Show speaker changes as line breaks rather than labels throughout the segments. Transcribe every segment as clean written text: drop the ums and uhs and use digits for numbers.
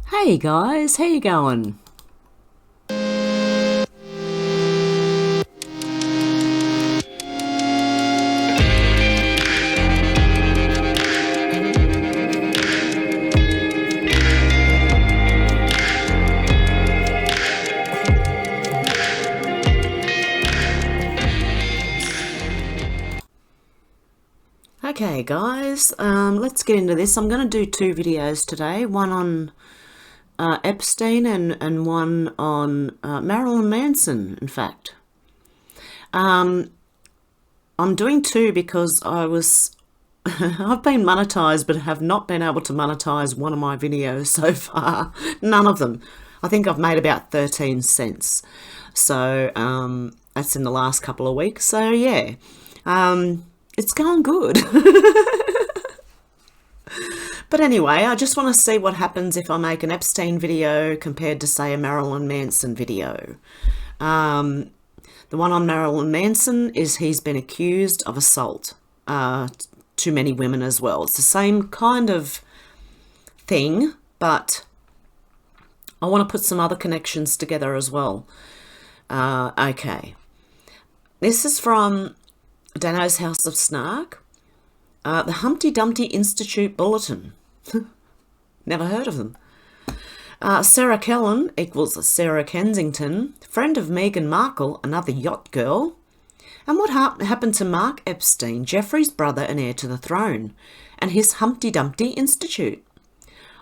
Hey guys, how you going? Okay guys, let's get into this. I'm going to do two videos today, one on Epstein and one on Marilyn Manson, in fact. I'm doing two because I've been monetized but have not been able to monetize one of my videos so far. None of them. I think I've made about 13 cents. So that's in the last couple of weeks. So yeah, it's going good. But anyway, I just want to see what happens if I make an Epstein video compared to, say, a Marilyn Manson video. The one on Marilyn Manson is he's been accused of assault to many women as well. It's the same kind of thing, but I want to put some other connections together as well. Okay. This is from Dano's House of Snark. The Humpty Dumpty Institute Bulletin. Never heard of them. Sarah Kellen equals Sarah Kensington, friend of Meghan Markle, another yacht girl. And what happened to Mark Epstein, Jeffrey's brother and heir to the throne, and his Humpty Dumpty Institute?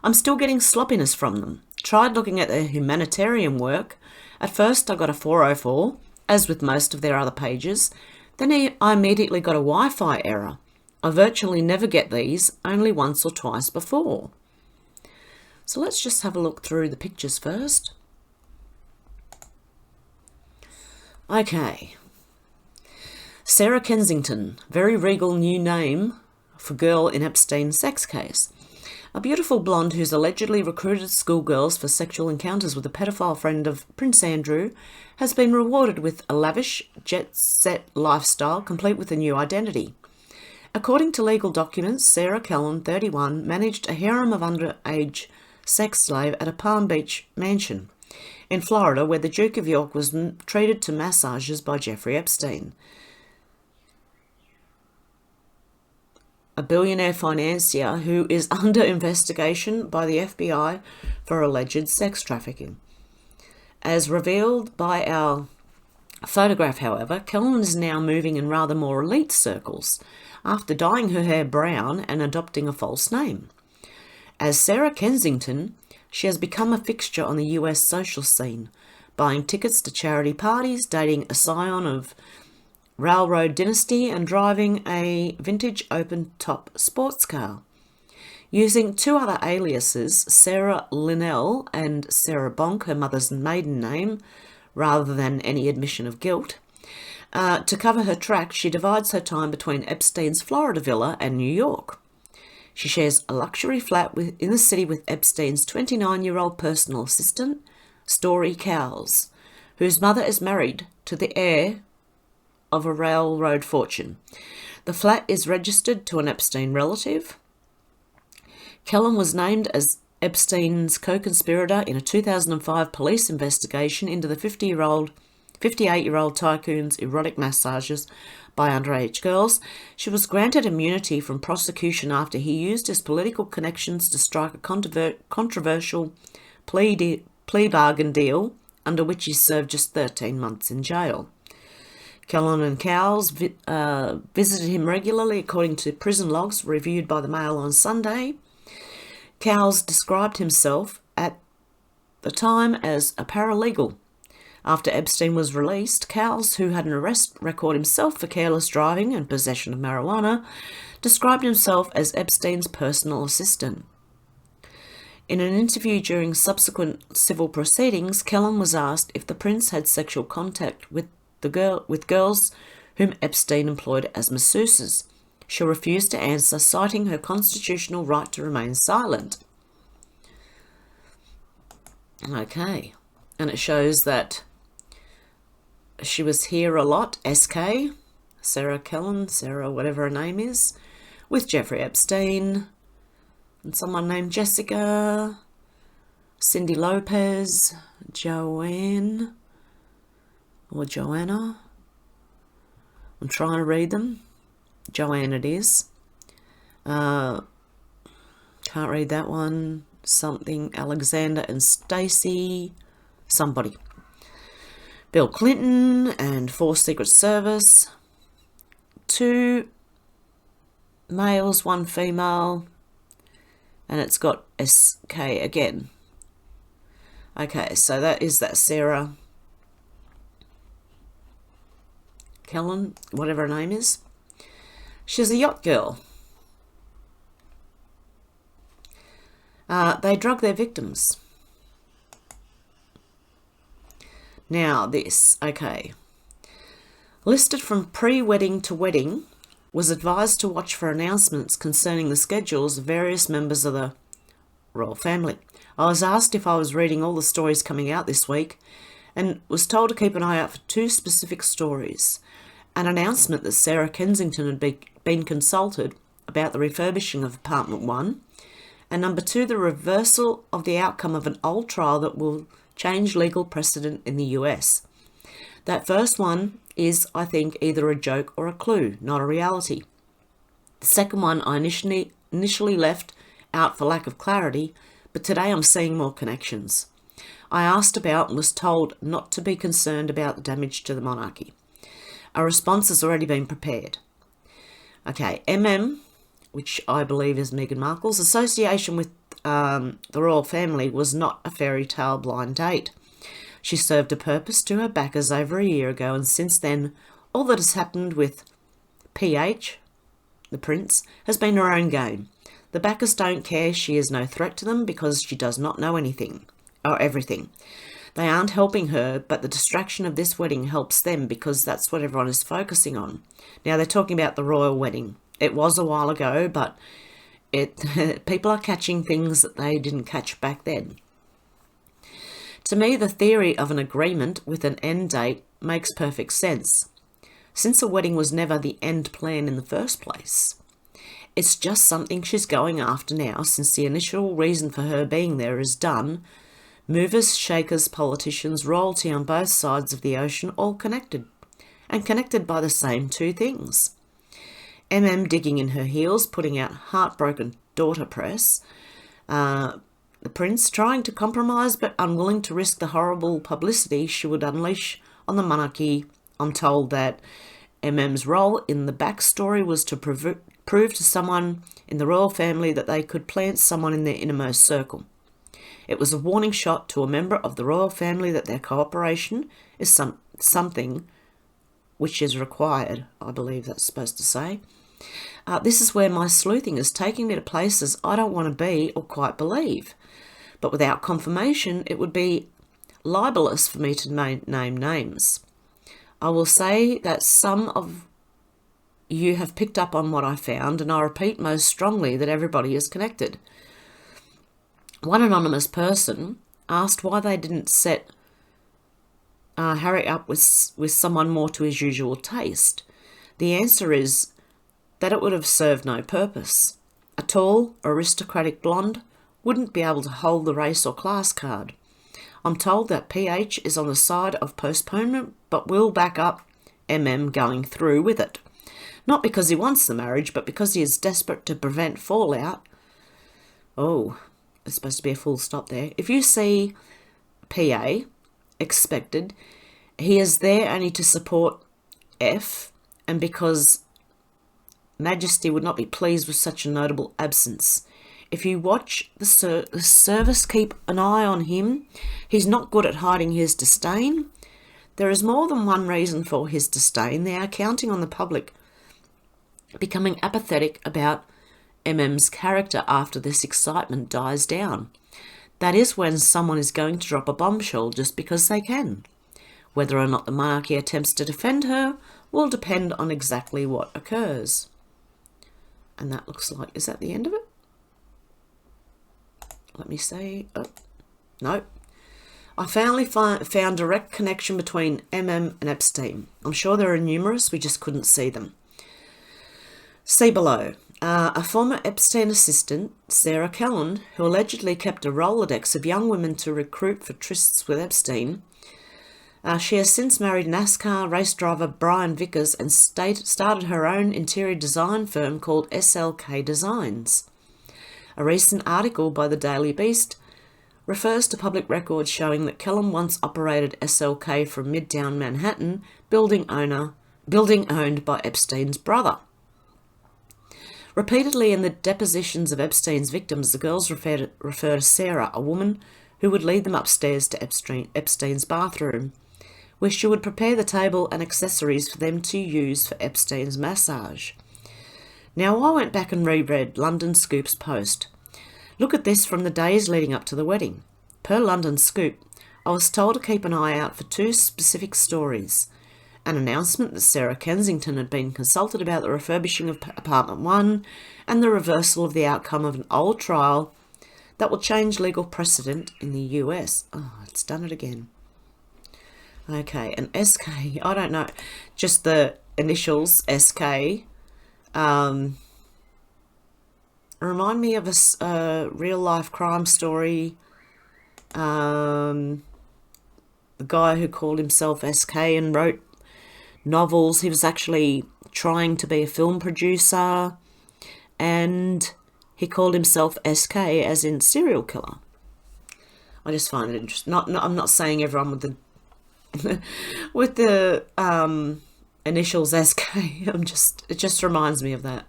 I'm still getting sloppiness from them. Tried looking at their humanitarian work. At first I got a 404, as with most of their other pages. Then I immediately got a Wi-Fi error. I virtually never get these, only once or twice before. So let's just have a look through the pictures first. Okay. Sarah Kensington, very regal new name for girl in Epstein's sex case. A beautiful blonde who's allegedly recruited schoolgirls for sexual encounters with a pedophile friend of Prince Andrew has been rewarded with a lavish, jet-set lifestyle complete with a new identity. According to legal documents, Sarah Kellen, 31, managed a harem of underage sex slave at a Palm Beach mansion in Florida where the Duke of York was treated to massages by Jeffrey Epstein, a billionaire financier who is under investigation by the FBI for alleged sex trafficking. As revealed by our photograph, however, Kellen is now moving in rather more elite circles after dyeing her hair brown and adopting a false name. As Sarah Kensington, she has become a fixture on the US social scene, buying tickets to charity parties, dating a scion of Railroad Dynasty and driving a vintage open-top sports car. Using two other aliases, Sarah Linnell and Sarah Bonk, her mother's maiden name, rather than any admission of guilt, to cover her tracks, she divides her time between Epstein's Florida villa and New York. She shares a luxury flat in the city with Epstein's 29-year-old personal assistant, Storey Cowles, whose mother is married to the heir of a railroad fortune. The flat is registered to an Epstein relative. Kellen was named as Epstein's co-conspirator in a 2005 police investigation into the 58-year-old tycoon's erotic massages by underage girls. She was granted immunity from prosecution after he used his political connections to strike a controversial plea bargain deal under which he served just 13 months in jail. Kellen and Cowles visited him regularly, according to prison logs reviewed by the Mail on Sunday. Cowles described himself at the time as a paralegal. After Epstein was released, Cowles, who had an arrest record himself for careless driving and possession of marijuana, described himself as Epstein's personal assistant. In an interview during subsequent civil proceedings, Kellen was asked if the prince had sexual contact with girls whom Epstein employed as masseuses. She refused to answer, citing her constitutional right to remain silent. Okay, and it shows that she was here a lot, SK, Sarah Kellen, Sarah whatever her name is, with Jeffrey Epstein and someone named Jessica. Cindy Lopez, Joanne, or Joanna. I'm trying to read them. Joanne it is. Can't read that one. Something, Alexander and Stacey, somebody. Bill Clinton and 4 Secret Service. 2 males, 1 female. And it's got SK again. Okay, so that is that Sarah Kellen, whatever her name is. She's a yacht girl. They drug their victims. Now this, okay. Listed from pre-wedding to wedding, was advised to watch for announcements concerning the schedules of various members of the royal family. I was asked if I was reading all the stories coming out this week and was told to keep an eye out for 2 specific stories. An announcement that Sarah Kensington had been consulted about the refurbishing of Apartment 1, and number 2, the reversal of the outcome of an old trial that will change legal precedent in the US. That first one is, I think, either a joke or a clue, not a reality. The second one I initially left out for lack of clarity, but today I'm seeing more connections. I asked about and was told not to be concerned about the damage to the monarchy. A response has already been prepared. Okay, which I believe is Meghan Markle's association with the royal family was not a fairy tale blind date. She served a purpose to her backers over a year ago, and since then, all that has happened with PH, the prince, has been her own game. The backers don't care. She is no threat to them because she does not know anything, or everything. They aren't helping her, but the distraction of this wedding helps them because that's what everyone is focusing on. Now, they're talking about the royal wedding. It was a while ago, but people are catching things that they didn't catch back then. To me, the theory of an agreement with an end date makes perfect sense, since a wedding was never the end plan in the first place. It's just something she's going after now, since the initial reason for her being there is done. Movers, shakers, politicians, royalty on both sides of the ocean, all connected, and connected by the same 2 things. digging in her heels, putting out heartbroken daughter press. The prince trying to compromise but unwilling to risk the horrible publicity she would unleash on the monarchy. I'm told that MM's role in the backstory was to prove to someone in the royal family that they could plant someone in their innermost circle. It was a warning shot to a member of the royal family that their cooperation is something which is required, I believe that's supposed to say. This is where my sleuthing is taking me to places I don't want to be or quite believe. But without confirmation, it would be libelous for me to name names. I will say that some of you have picked up on what I found, and I repeat most strongly that everybody is connected. One anonymous person asked why they didn't set Harry up with someone more to his usual taste. The answer is that it would have served no purpose. A tall, aristocratic blonde wouldn't be able to hold the race or class card. I'm told that PH is on the side of postponement, but will back up going through with it. Not because he wants the marriage, but because he is desperate to prevent fallout. Oh, there's supposed to be a full stop there. If you see PA, expected, he is there only to support F, and because Majesty would not be pleased with such a notable absence. If you watch the service, keep an eye on him. He's not good at hiding his disdain. There is more than one reason for his disdain. They are counting on the public becoming apathetic about MM's character after this excitement dies down. That is when someone is going to drop a bombshell just because they can. Whether or not the monarchy attempts to defend her will depend on exactly what occurs. And that looks like, is that the end of it? Let me see. Oh, no. I finally found direct connection between and Epstein. I'm sure there are numerous, we just couldn't see them. See below. A former Epstein assistant, Sarah Kellen, who allegedly kept a Rolodex of young women to recruit for trysts with Epstein, she has since married NASCAR race driver Brian Vickers and started her own interior design firm called SLK Designs. A recent article by the Daily Beast refers to public records showing that Kellum once operated SLK from Midtown Manhattan, building owned by Epstein's brother. Repeatedly in the depositions of Epstein's victims, the girls refer to Sarah, a woman who would lead them upstairs to Epstein's bathroom, where she would prepare the table and accessories for them to use for Epstein's massage. Now, I went back and reread London Scoop's post. Look at this from the days leading up to the wedding. Per London Scoop, I was told to keep an eye out for two specific stories. An announcement that Sarah Kensington had been consulted about the refurbishing of Apartment 1 and the reversal of the outcome of an old trial that will change legal precedent in the US. Oh, it's done it again. Okay, and SK, I don't know, just the initials SK. Remind me of a real-life crime story. The guy who called himself SK and wrote novels, he was actually trying to be a film producer, and he called himself SK as in serial killer. I just find it interesting. I'm not saying everyone with the with the initials SK. It just reminds me of that.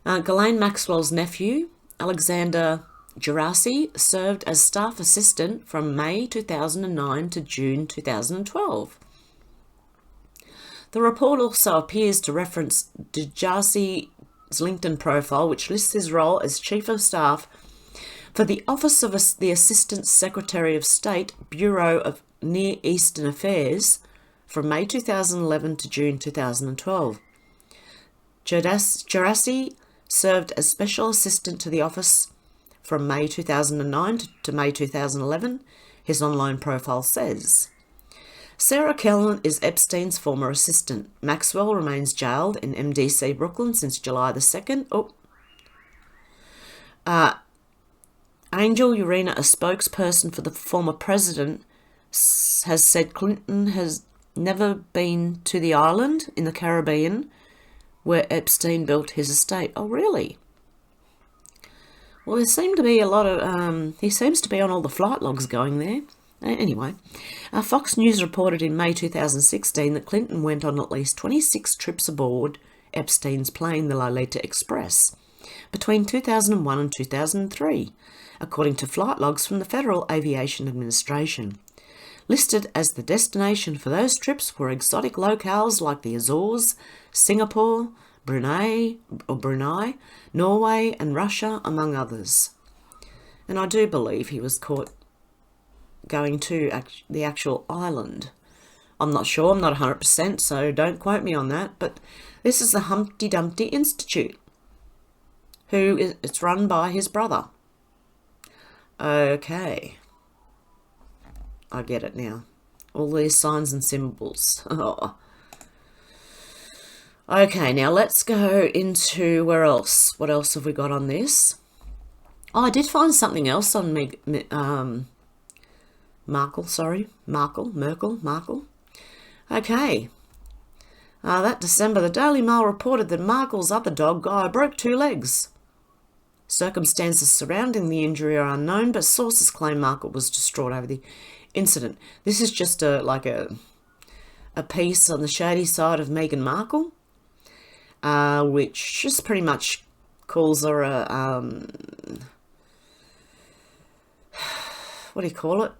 Ghislaine Maxwell's nephew, Alexander Gerasi, served as staff assistant from May 2009 to June 2012. The report also appears to reference Gerasi's LinkedIn profile, which lists his role as Chief of Staff for the Office of the Assistant Secretary of State, Bureau of Near Eastern Affairs, from May 2011 to June 2012. Gerasi served as Special Assistant to the office from May 2009 to May 2011, his online profile says. Sarah Kellen is Epstein's former assistant. Maxwell remains jailed in MDC Brooklyn since July the 2nd. Angel Urena, a spokesperson for the former president, has said Clinton has never been to the island in the Caribbean where Epstein built his estate. Oh, really? Well, there seem to be a lot of... he seems to be on all the flight logs going there. Anyway, Fox News reported in May 2016 that Clinton went on at least 26 trips aboard Epstein's plane, the Lolita Express, between 2001 and 2003, according to flight logs from the Federal Aviation Administration. Listed as the destination for those trips were exotic locales like the Azores, Singapore, Brunei, Norway and Russia, among others. And I do believe he was caught going to the actual island. I'm not sure, I'm not 100%, so don't quote me on that, but this is the Humpty Dumpty Institute, it's run by his brother. Okay. I get it now. All these signs and symbols. Oh. Okay, now let's go into where else? What else have we got on this? Oh, I did find something else on Markle. Okay. That December, the Daily Mail reported that Markle's other dog, Guy, broke 2 legs. Circumstances surrounding the injury are unknown, but sources claim Markle was distraught over the incident. This is just a piece on the shady side of Meghan Markle, which just pretty much calls her a what do you call it?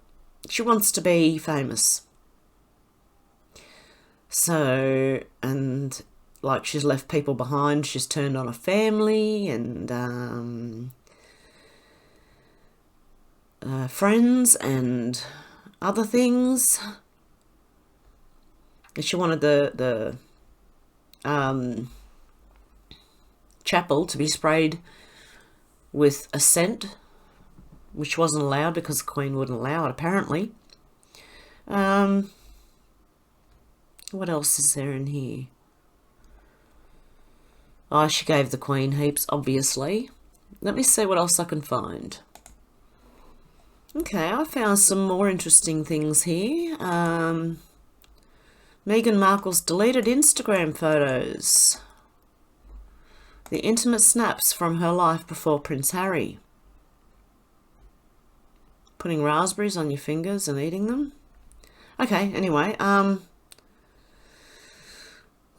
She wants to be famous. So, and like she's left people behind, she's turned on a family and friends and other things. And she wanted the chapel to be sprayed with a scent, which wasn't allowed because the Queen wouldn't allow it, apparently. What else is there in here? Oh, she gave the Queen heaps, obviously. Let me see what else I can find. Okay, I found some more interesting things here. Meghan Markle's deleted Instagram photos. The intimate snaps from her life before Prince Harry. Putting raspberries on your fingers and eating them. Okay, anyway,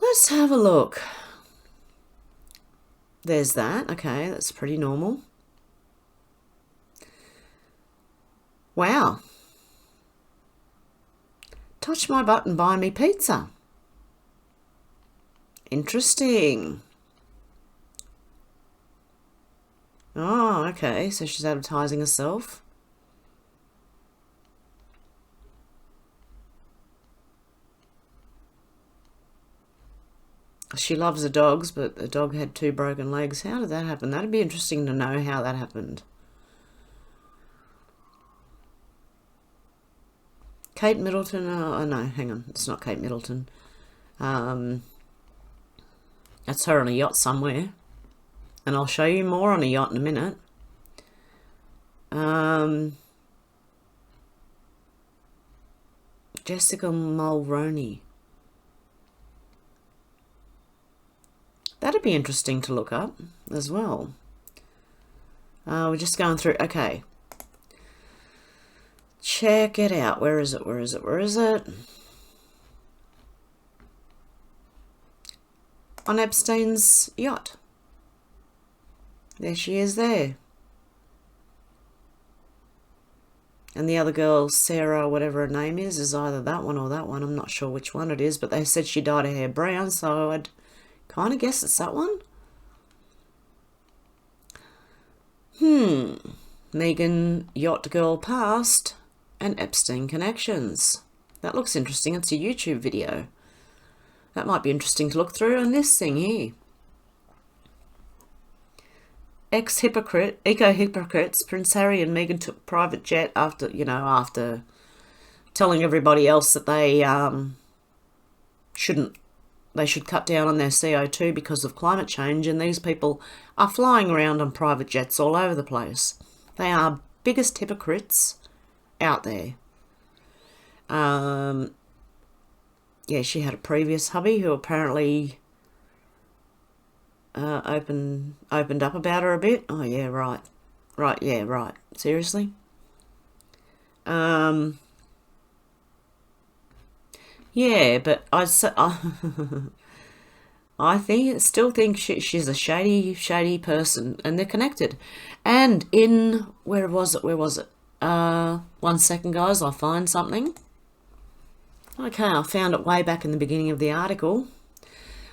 let's have a look. There's that. Okay, that's pretty normal. Wow. Touch my butt and buy me pizza. Interesting. Oh, okay, so she's advertising herself. She loves the dogs, but the dog had 2 broken legs. How did that happen? That'd be interesting to know how that happened. Kate Middleton. Oh, no, hang on. It's not Kate Middleton. That's her on a yacht somewhere. And I'll show you more on a yacht in a minute. Jessica Mulroney. That'd be interesting to look up as well. We're just going through. Okay. Check it out. Where is it? Where is it? Where is it? On Epstein's yacht. There she is there. And the other girl, Sarah, whatever her name is either that one or that one. I'm not sure which one it is, but they said she dyed her hair brown, so I'd kind of guess it's that one. Meghan, yacht girl past, and Epstein connections. That looks interesting. It's a YouTube video. That might be interesting to look through. And this thing here. Eco-hypocrites, Prince Harry and Meghan took private jet after telling everybody else that they should cut down on their CO2 because of climate change, and these people are flying around on private jets all over the place. They are biggest hypocrites out there. Yeah, she had a previous hubby who apparently opened up about her a bit. Oh yeah, right. Yeah, right. Seriously. Yeah, but I still think she's a shady person, and they're connected. And where was it? 1 second, guys. I'll find something. Okay, I found it way back in the beginning of the article.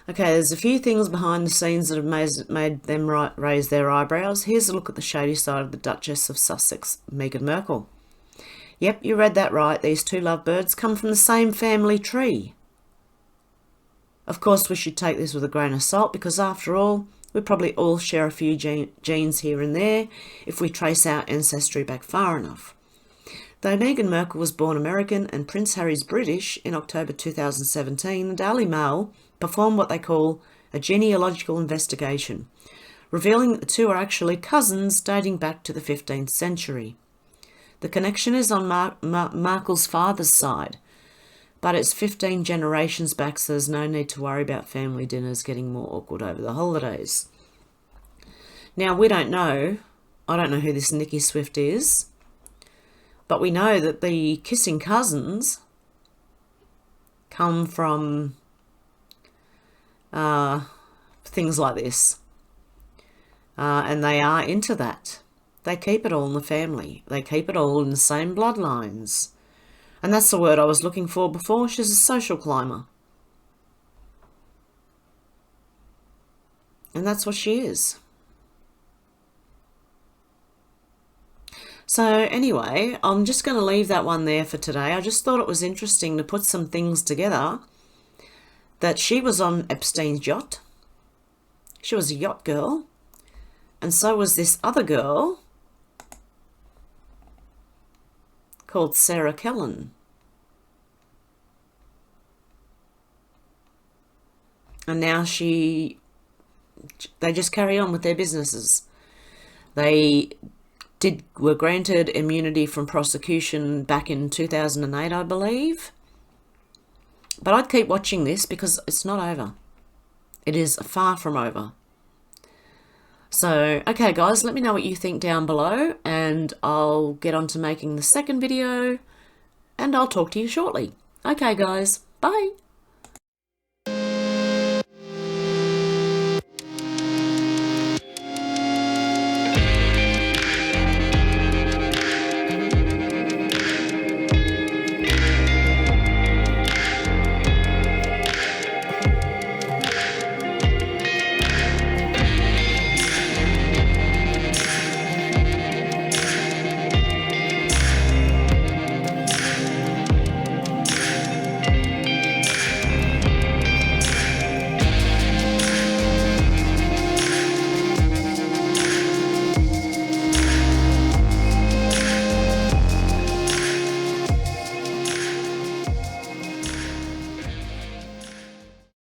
Okay, there's a few things behind the scenes that have made them raise their eyebrows. Here's a look at the shady side of the Duchess of Sussex, Meghan Markle. Yep, you read that right. These 2 lovebirds come from the same family tree. Of course, we should take this with a grain of salt because, after all, we probably all share a few genes here and there if we trace our ancestry back far enough. Though Meghan Markle was born American and Prince Harry's British, in October 2017, the Daily Mail performed what they call a genealogical investigation, revealing that the 2 are actually cousins dating back to the 15th century. The connection is on Markle's father's side, but it's 15 generations back, so there's no need to worry about family dinners getting more awkward over the holidays. Now, we don't know. I don't know who this Nikki Swift is, but we know that the kissing cousins come from things like this, and they are into that. They keep it all in the family. They keep it all in the same bloodlines. And that's the word I was looking for before. She's a social climber. And that's what she is. So anyway, I'm just going to leave that one there for today. I just thought it was interesting to put some things together. That she was on Epstein's yacht. She was a yacht girl. And so was this other girl called Sarah Kellen. And now she they just carry on with their businesses. They were granted immunity from prosecution back in 2008, I believe. But I'd keep watching this because it's not over. It is far from over. So, okay guys, let me know what you think down below, and I'll get on to making the second video, and I'll talk to you shortly. Okay guys, bye.